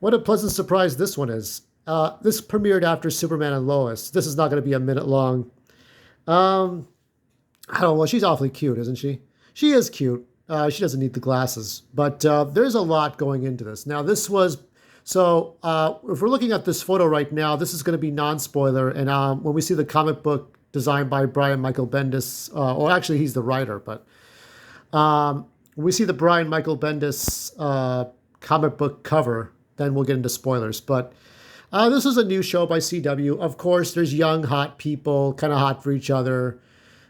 What a pleasant surprise this one is. This premiered after Superman and Lois. This is not going to be a minute long. Um, I don't know. Well, she's awfully cute, isn't she? She is cute. She doesn't need the glasses, but there's a lot going into this. Now, this was if we're looking at this photo right now, this is going to be non-spoiler. And when we see the comic book designed by Brian Michael Bendis, or actually he's the writer, but when we see the Brian Michael Bendis comic book cover, then we'll get into spoilers. But this is a new show by CW. Of course, there's young, hot people, kind of hot for each other.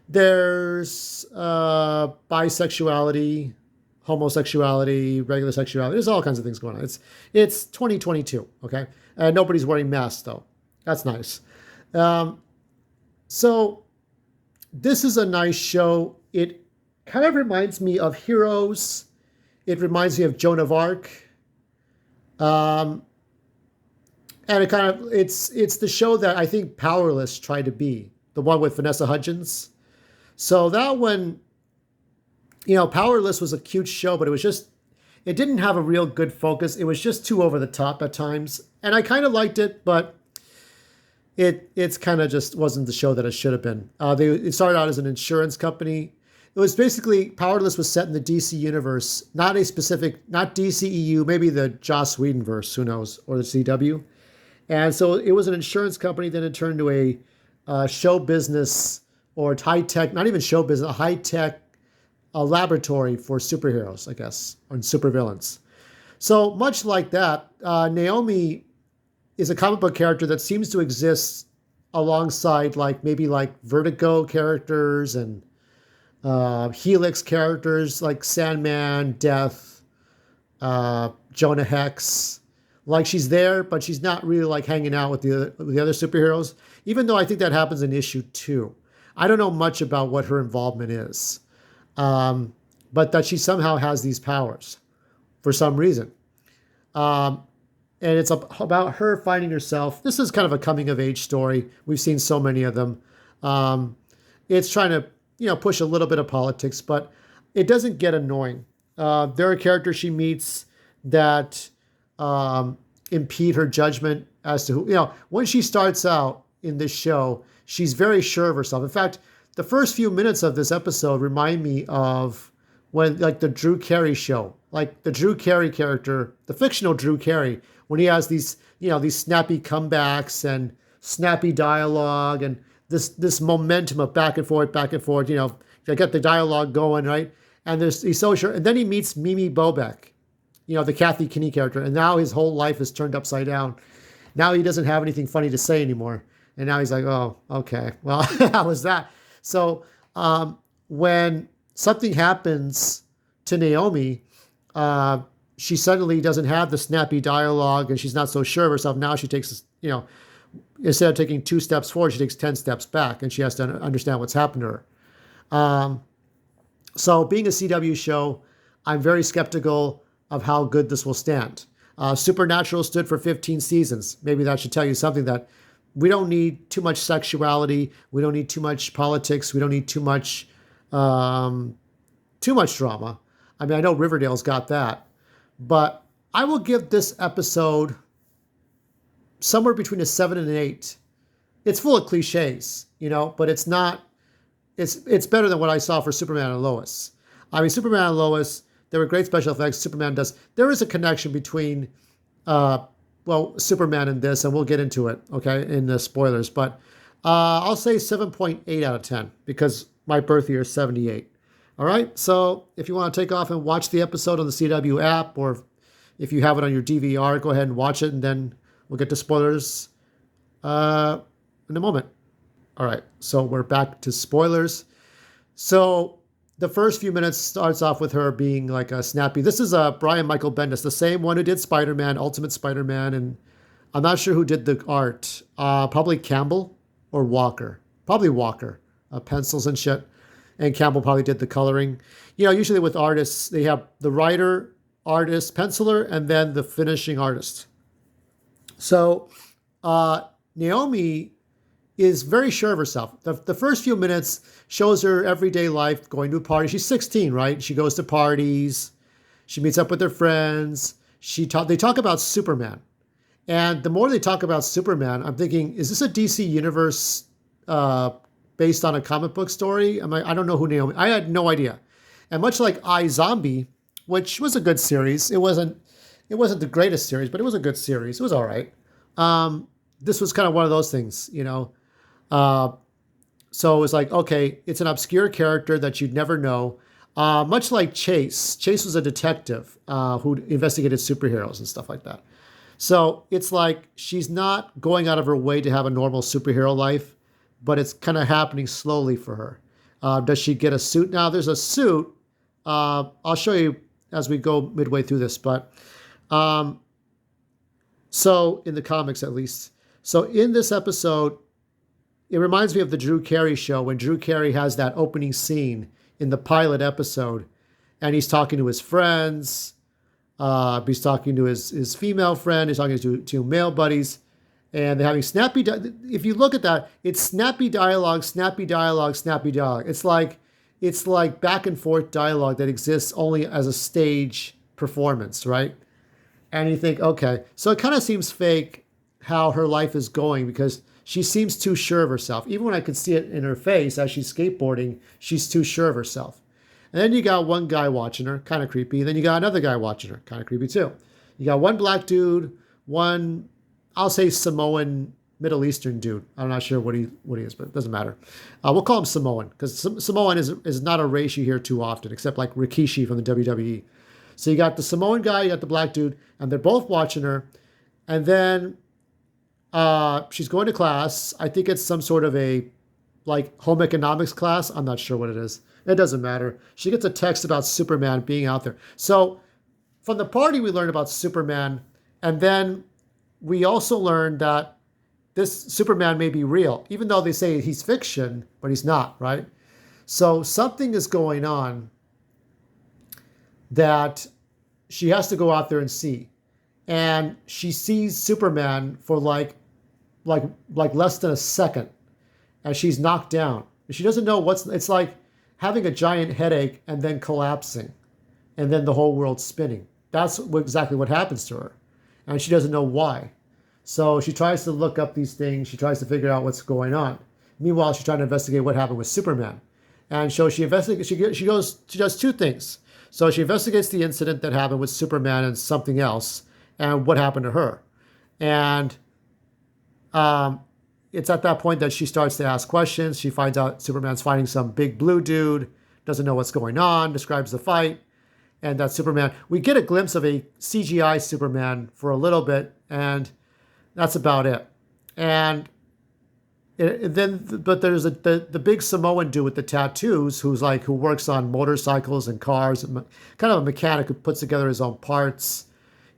There's bisexuality, homosexuality, regular sexuality. There's all kinds of things going on. It's 2022, okay? And nobody's wearing masks, though. That's nice. So this is a nice show. It kind of reminds me of Heroes. It reminds me of Joan of Arc. And it's the show that I think Powerless tried to be, the one with Vanessa Hudgens. So that one, Powerless was a cute show, but it didn't have a real good focus. It was just too over the top at times. And I kind of liked it, but it's kind of just wasn't the show that it should have been. It started out as an insurance company. It was basically, Powerless was set in the DC universe, not DCEU, maybe the Joss Whedon verse, who knows, or the CW. And so it was an insurance company, then it turned to a show business or high tech, not even show business, a high tech laboratory for superheroes, I guess, or supervillains. So much like that, Naomi is a comic book character that seems to exist alongside maybe Vertigo characters and Helix characters like Sandman, Death, Jonah Hex. Like she's there, but she's not really hanging out with the other superheroes. Even though I think that happens in issue 2. I don't know much about what her involvement is, but that she somehow has these powers for some reason. And it's about her finding herself. This is kind of a coming of age story. We've seen so many of them. It's trying to push a little bit of politics, but it doesn't get annoying. There are characters she meets that impede her judgment as to who, when she starts out in this show, she's very sure of herself. In fact, the first few minutes of this episode remind me of when, the Drew Carey show, the Drew Carey character, the fictional Drew Carey, when he has these snappy comebacks and snappy dialogue and this momentum of back and forth, to get the dialogue going, right? And he's so sure. And then he meets Mimi Bobek, the Kathy Kinney character. And now his whole life is turned upside down. Now he doesn't have anything funny to say anymore. And now he's like, oh, okay, well, how was that? So when something happens to Naomi, she suddenly doesn't have the snappy dialogue and she's not so sure of herself. Now she takes, instead of taking 2 steps forward, she takes 10 steps back and she has to understand what's happened to her. So being a CW show, I'm very skeptical of how good this will stand. Supernatural stood for 15 seasons. Maybe that should tell you something, that we don't need too much sexuality. We don't need too much politics. We don't need too much drama. I mean, I know Riverdale's got that, but I will give this episode somewhere between a 7 and an 8. It's full of cliches, but it's not. It's better than what I saw for Superman and Lois. I mean, Superman and Lois, there were great special effects. Superman does. There is a connection between, Superman and this, and we'll get into it, okay, in the spoilers. But I'll say 7.8 out of 10 because my birth year is 78. All right, so if you want to take off and watch the episode on the CW app, or if you have it on your DVR, go ahead and watch it, and then we'll get to spoilers in a moment. All right, so we're back to spoilers. So the first few minutes starts off with her being like a snappy. This is Brian Michael Bendis, the same one who did Spider-Man, Ultimate Spider-Man, and I'm not sure who did the art. Probably Campbell or Walker. Probably Walker. Pencils and shit. And Campbell probably did the coloring. Usually with artists, they have the writer, artist, penciler, and then the finishing artist. So Naomi is very sure of herself. The first few minutes shows her everyday life, going to a party. She's 16, right? She goes to parties. She meets up with her friends. they talk about Superman. And the more they talk about Superman, I'm thinking, is this a DC universe based on a comic book story? I don't know who Naomi. I had no idea. And much like iZombie, which was a good series, it wasn't the greatest series, but it was a good series. It was all right. This was kind of one of those things, you know. So it was like, okay, it's an obscure character that you'd never know. Much like Chase. Chase was a detective who investigated superheroes and stuff like that. So it's like she's not going out of her way to have a normal superhero life, but it's kind of happening slowly for her. Does she get a suit? Now, there's a suit. I'll show you as we go midway through this, but so in the comics at least. So in this episode, it reminds me of the Drew Carey show when Drew Carey has that opening scene in the pilot episode, and he's talking to his friends. He's talking to his female friend. He's talking to two male buddies, and they're having snappy. If you look at that, it's snappy dialogue, snappy dialogue, snappy dialogue. It's like back and forth dialogue that exists only as a stage performance, right? And you think, okay, so it kind of seems fake how her life is going because she seems too sure of herself. Even when I could see it in her face as she's skateboarding, she's too sure of herself. And then you got one guy watching her, kind of creepy. Then you got another guy watching her, kind of creepy too. You got one black dude, one, I'll say Samoan, Middle Eastern dude. I'm not sure what he is, but it doesn't matter. We'll call him Samoan because Samoan is not a race you hear too often, except like Rikishi from the WWE. So you got the Samoan guy, you got the black dude, and they're both watching her. And then she's going to class. I think it's some sort of a like home economics class. I'm not sure what it is. It doesn't matter. She gets a text about Superman being out there. So from the party, we learned about Superman. And then we also learned that this Superman may be real, even though they say he's fiction, but he's not, right? So something is going on that she has to go out there and see. And she sees Superman for like less than a second. And she's knocked down. She doesn't know it's like having a giant headache and then collapsing. And then the whole world's spinning. That's exactly what happens to her. And she doesn't know why. So she tries to look up these things. She tries to figure out what's going on. Meanwhile, she's trying to investigate what happened with Superman. And so she investigates. She does two things. So she investigates the incident that happened with Superman and something else, and what happened to her. And it's at that point that she starts to ask questions. She finds out Superman's fighting some big blue dude, doesn't know what's going on, describes the fight, and that Superman. We get a glimpse of a CGI Superman for a little bit, and that's about it. And but there's the big Samoan dude with the tattoos who works on motorcycles and cars, and kind of a mechanic who puts together his own parts.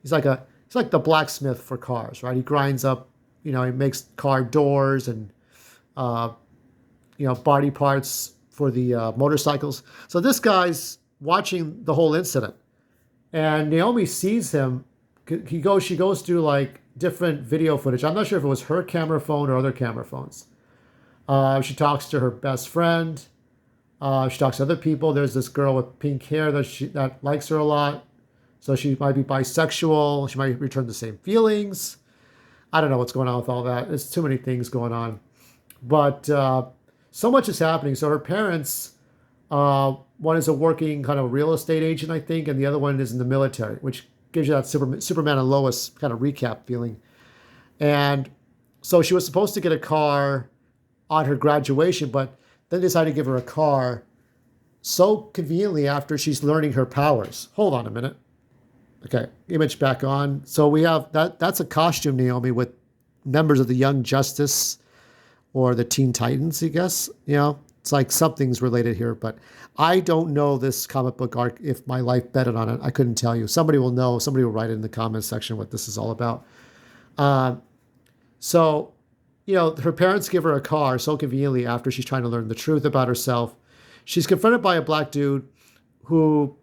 He's like the blacksmith for cars, right? He grinds up, he makes car doors and body parts for the motorcycles. So this guy's watching the whole incident, and Naomi sees him. She goes through like different video footage. I'm not sure if it was her camera phone or other camera phones. She talks to her best friend. She talks to other people. There's this girl with pink hair that likes her a lot. So she might be bisexual. She might return the same feelings. I don't know what's going on with all that. There's too many things going on. But so much is happening. So her parents, one is a working kind of real estate agent, I think, and the other one is in the military, which gives you that Superman and Lois kind of recap feeling. And so she was supposed to get a car on her graduation, but then decided to give her a car so conveniently after she's learning her powers. Hold on a minute. Okay, image back on. So we have that's a costume, Naomi, with members of the Young Justice or the Teen Titans, I guess. It's like something's related here, but I don't know this comic book arc if my life betted on it. I couldn't tell you. Somebody will know. Somebody will write it in the comments section what this is all about. So her parents give her a car so conveniently after she's trying to learn the truth about herself. She's confronted by a black dude who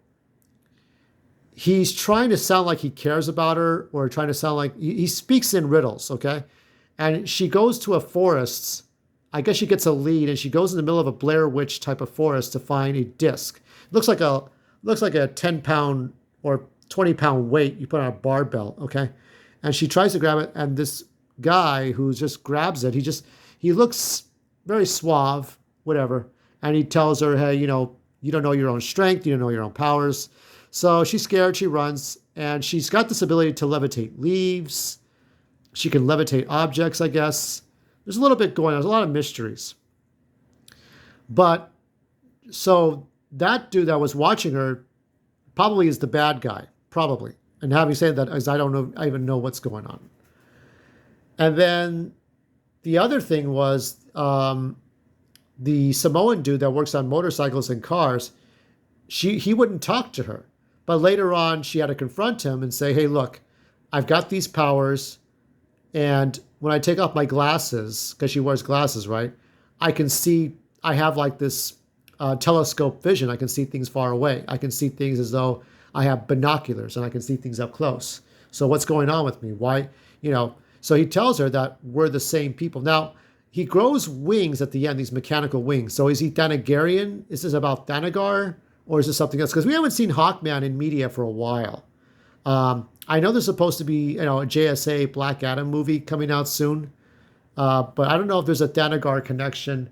he's trying to sound like he cares about her, or trying to sound like he speaks in riddles, okay? And she goes to a forest. I guess she gets a lead, and she goes in the middle of a Blair Witch type of forest to find a disc. It looks like a 10-pound or 20-pound weight you put on a barbell, okay? And she tries to grab it, and this guy who just grabs it, he looks very suave, whatever, and he tells her, hey, you don't know your own strength, you don't know your own powers. So she's scared, she runs, and she's got this ability to levitate leaves. She can levitate objects, I guess. There's a little bit going on. There's a lot of mysteries. But so that dude that was watching her probably is the bad guy, probably. And having said that, as I don't know, I even know what's going on. And then the other thing was the Samoan dude that works on motorcycles and cars. He wouldn't talk to her, but later on she had to confront him and say, "Hey, look, I've got these powers, and when I take off my glasses, because she wears glasses, right? I can see. I have like this telescope vision. I can see things far away. I can see things as though I have binoculars, and I can see things up close. So what's going on with me? Why, So he tells her that we're the same people. Now, he grows wings at the end, these mechanical wings. So is he Thanagarian? Is this about Thanagar? Or is this something else? Because we haven't seen Hawkman in media for a while. I know there's supposed to be a JSA Black Adam movie coming out soon. But I don't know if there's a Thanagar connection.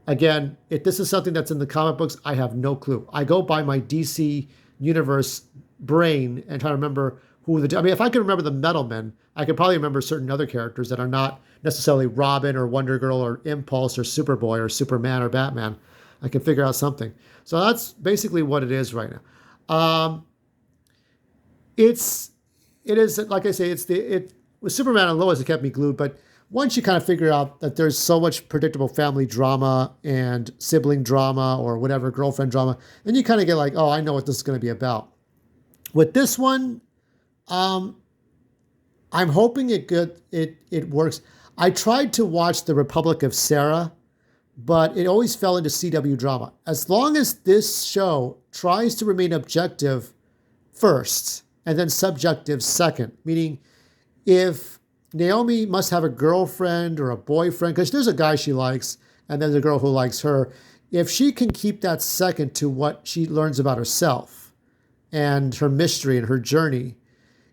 Again, if this is something that's in the comic books, I have no clue. I go by my DC Universe brain and try to remember if I could remember the Metal Men, I could probably remember certain other characters that are not necessarily Robin or Wonder Girl or Impulse or Superboy or Superman or Batman. I can figure out something. So that's basically what it is right now. It is like I say, with Superman and Lois, it kept me glued. But once you kind of figure out that there's so much predictable family drama and sibling drama or whatever, girlfriend drama, then you kind of get like, oh, I know what this is going to be about. With this one, I'm hoping it works. I tried to watch The Republic of Sarah, but it always fell into CW drama. As long as this show tries to remain objective first and then subjective second, meaning if Naomi must have a girlfriend or a boyfriend, because there's a guy she likes and then the girl who likes her, if she can keep that second to what she learns about herself and her mystery and her journey,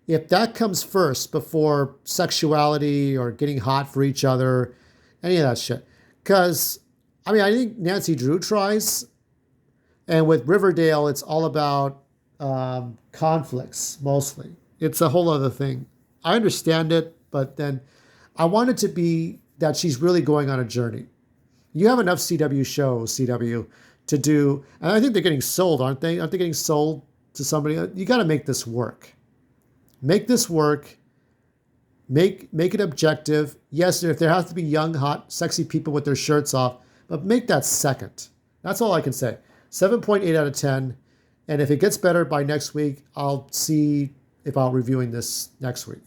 if that comes first before sexuality or getting hot for each other, any of that shit. Because, I think Nancy Drew tries. And with Riverdale, it's all about conflicts, mostly. It's a whole other thing. I understand it, but then I want it to be that she's really going on a journey. You have enough CW shows, CW, to do, and I think they're getting sold, aren't they? Aren't they getting sold to somebody? You got to make this work. Make this work. Make it objective. Yes, if there has to be young, hot, sexy people with their shirts off, but make that second. That's all I can say. 7.8 out of 10. And if it gets better by next week, I'll see about reviewing this next week.